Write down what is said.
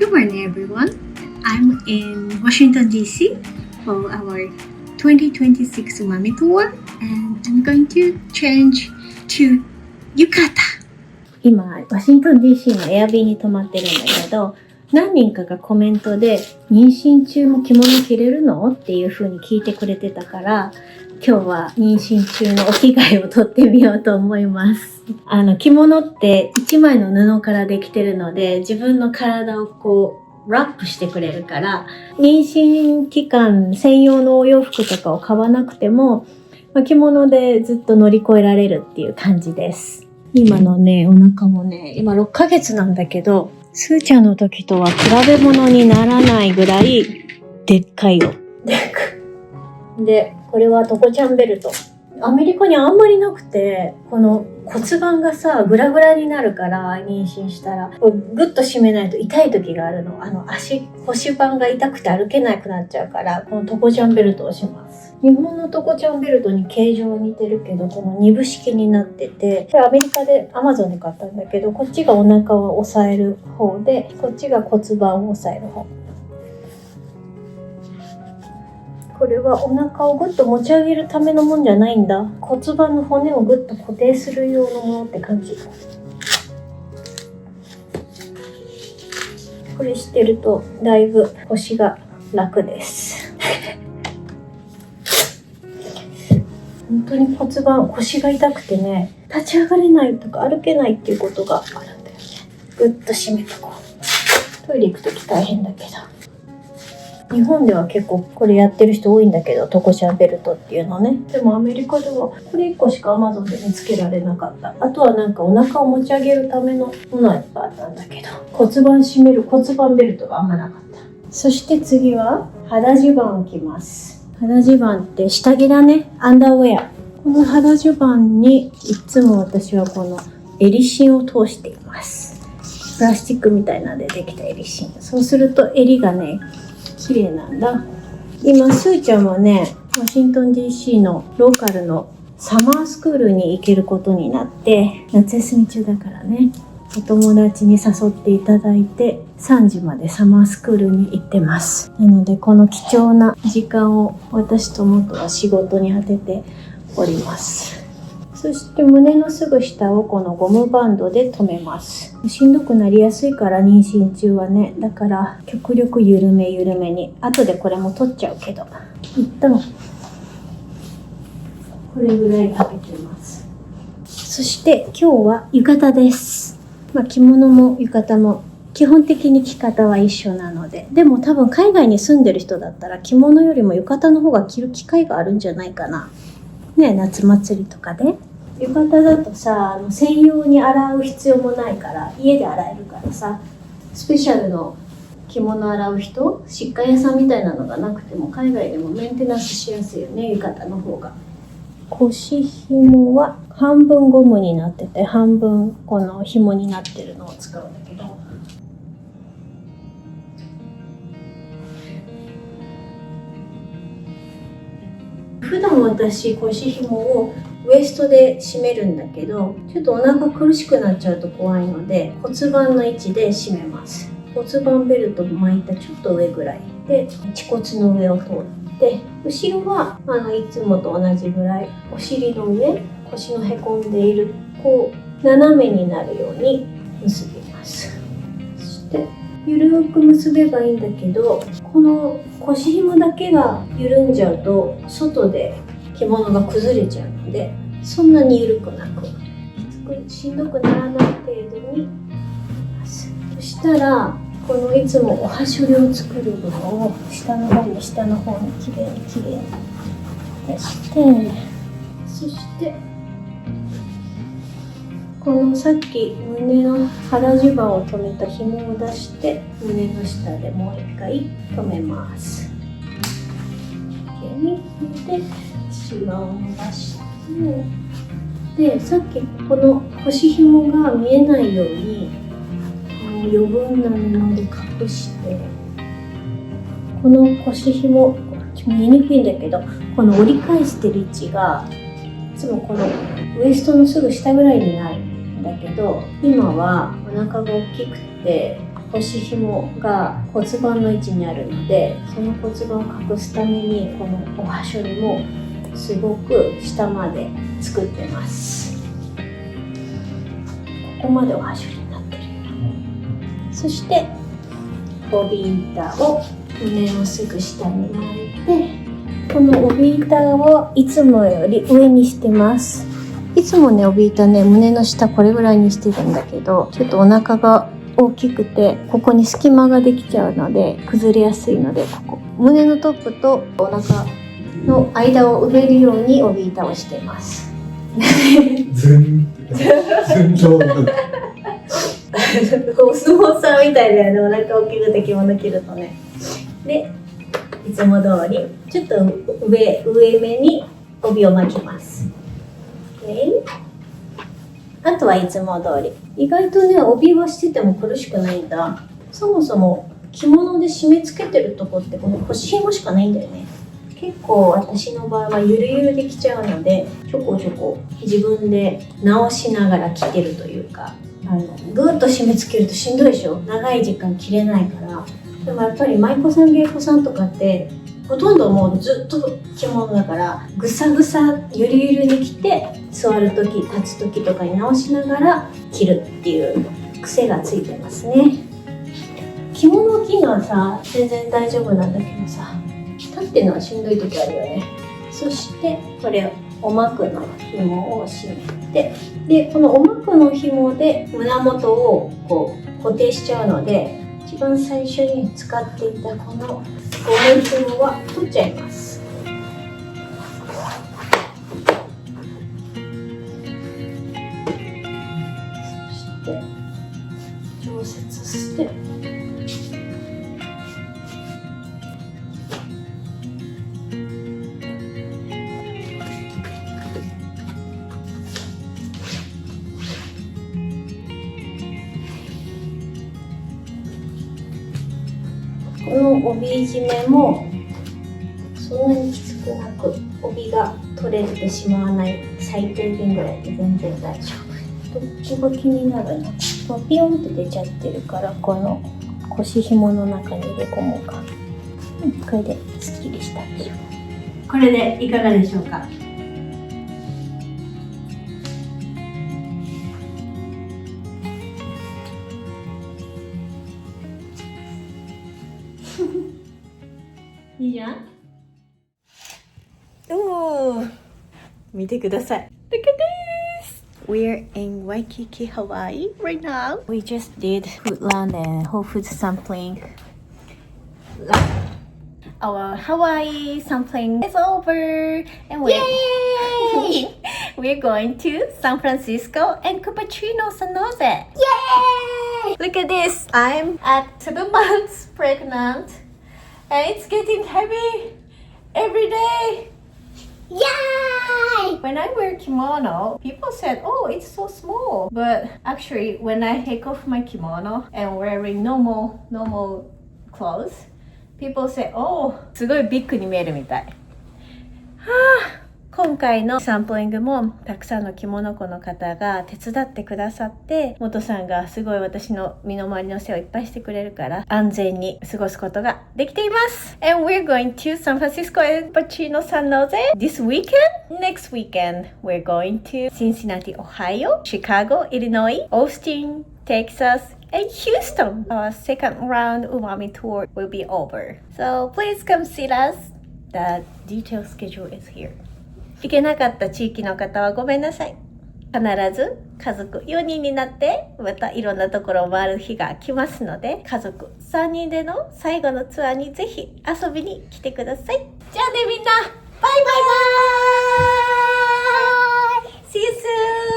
Good morning, everyone. I'm in Washington, D.C. for our 2026 Umami Tour, and I'm going to change to Yukata. 今、ワシントン DC のエアビーに泊まってるんだけど、何人かがコメントで、妊娠中も着物着れるのっていう風に聞いてくれてたから、今日は妊娠中のお着替えをとってみようと思います。着物って一枚の布からできてるので、自分の体をラップしてくれるから、妊娠期間専用のお洋服とかを買わなくても、着物でずっと乗り越えられるっていう感じです。今のね、お腹もね、今6ヶ月なんだけど、スーちゃんの時とは比べ物にならないぐらいでっかいよ。で、これはトコちゃんベルト。アメリカにあんまりなくて、この骨盤がさ、グラグラになるから妊娠したら、グッと締めないと痛い時があるの。腰盤が痛くて歩けなくなっちゃうから、このトコちゃんベルトをします。日本のトコちゃんベルトに形状似てるけど、この2部式になってて、これアメリカで Amazon で買ったんだけど、こっちがお腹を押さえる方で、こっちが骨盤を押さえる方。これはお腹をグッと持ち上げるためのもんじゃないんだ。骨盤の骨をグッと固定する用のものって感じ。これしてるとだいぶ腰が楽です。本当に骨盤、腰が痛くてね、立ち上がれないとか歩けないっていうことがあるんだよね。グッと締めとこう。トイレ行くとき大変だけど。日本では結構これやってる人多いんだけど、トコちゃんベルトっていうのね。でもアメリカではこれ1個しか Amazon で見つけられなかった。あとはなんかお腹を持ち上げるためのものはいっぱいあったんだけど、骨盤締める骨盤ベルトがあんまなかった。そして次は肌襦袢を着ます。肌襦袢って下着だね。アンダーウェア。この肌襦袢にいつも私はこの襟芯を通しています。プラスチックみたいなのでできた襟芯。そうすると襟がね、綺麗なんだ。今スーちゃんはね、ワシントン DC のローカルのサマースクールに行けることになって、夏休み中だからね、お友達に誘っていただいて3時までサマースクールに行ってます。なのでこの貴重な時間を私と元は仕事に当てております。そして胸のすぐ下をこのゴムバンドで留めます。しんどくなりやすいから妊娠中はね、だから極力緩めに、後でこれも取っちゃうけど、一旦これぐらいかけてます。そして今日は浴衣です。着物も浴衣も基本的に着方は一緒なので、でも多分海外に住んでる人だったら着物よりも浴衣の方が着る機会があるんじゃないかな。ね、夏祭りとかで。浴衣だとさ、専用に洗う必要もないから家で洗えるからさ、スペシャルの着物洗う人、疾患屋さんみたいなのがなくても海外でもメンテナンスしやすいよね、浴衣の方が。腰紐は半分ゴムになってて半分この紐になってるのを使うんだけど、普段私腰紐をウエストで締めるんだけど、ちょっとお腹苦しくなっちゃうと怖いので骨盤の位置で締めます。骨盤ベルト巻いたちょっと上ぐらいで恥骨の上を通って、後ろはいつもと同じぐらいお尻の上、腰のへこんでいる斜めになるように結びます。そしてゆるく結べばいいんだけど、この腰紐だけが緩んじゃうと外で着物が崩れちゃうので、そんなに緩くなくしんどくならない程度に。そしたらこのいつもおはしょりを作る部分を下の方にきれいに出して、そしてこのさっき胸の腹襦袢を留めた紐を出して胸の下でもう一回留めます。でシワを伸ばして、でさっきこの腰紐が見えないように余分な布で隠して、この腰紐見えにくいんだけど、この折り返してる位置がいつもこのウエストのすぐ下ぐらいになるんだけど、今はお腹が大きくて腰紐が骨盤の位置にあるので、その骨盤を隠すためにこのおはしょりもすごく下まで作ってます。ここまでおはしょりになってる。そしてボビー板を胸のすぐ下に巻いて、この帯板をいつもより上にしてます。いつもね、帯板ね、胸の下これぐらいにしてるんだけど、ちょっとお腹が大きくて、ここに隙間ができちゃうので、崩れやすいので、ここ、胸のトップとお腹の間を埋めるように帯板をしています。全然お相撲さんみたいだよね、お腹大きくて着物着るとね。で、いつも通り、ちょっと上目に帯を巻きます。あとはいつも通り。意外とね、帯はしてても苦しくないんだ。そもそも着物で締め付けてるとこってこの腰紐しかないんだよね。結構私の場合はゆるゆるできちゃうので、ちょこちょこ自分で直しながら着てるというか、ぐーっと締め付けるとしんどいでしょ。長い時間着れないから。でもやっぱり舞妓さん芸妓さんとかってほとんどもうずっと着物だから、ぐさぐさゆるゆるに着て座る時立つ時とかに直しながら着るっていう癖がついてますね。着物を着るのはさ全然大丈夫なんだけどさ、立ってるのはしんどい時あるよね。そしてこれお膜の紐を締めて、でこのお膜の紐で胸元をこう固定しちゃうので、一番最初に使っていたこのゴム紐は取っちゃいます。そして調節して、この帯締めもそんなにきつくなく、帯が取れてしまわない最低限ぐらいで全然大丈夫。どっちが気になるの？ピヨンって出ちゃってるから、この腰紐の中に入れ込もうか。これですっきりしたでしょ。これでいかがでしょうか？いいじゃん。見てください。Look at this! We're in Waikiki, Hawaii right now. We just did Foodland and Whole Foods sampling. Our Hawaii sampling is over, and we're going to San Francisco and Cupertino, San Jose. Yay! Look at this. I'm at 7 months pregnant, and it's getting heavy every day. Yay! When I wear kimono, people said, oh, it's so small. But actually, when I take off my kimono and wearing normal clothes, people say, oh, すごいビッグに見えるみたい。今回のサンプリングもたくさんの着物子の方が手伝ってくださって、元さんがすごい私の身の回りの世話をいっぱいしてくれるから安全に過ごすことができています。And we're going to San Francisco and Cupertino, San Jose this weekend. Next weekend, we're going to Cincinnati, Ohio, Chicago, Illinois, Austin, Texas, and Houston. Our second round Umami tour will be over. So please come see us. The detailed schedule is here. 行けなかった地域の方はごめんなさい。必ず家族4人になってまたいろんなところを回る日が来ますので、家族3人での最後のツアーにぜひ遊びに来てください。じゃあねみんな、バイバイバイ。See you soon!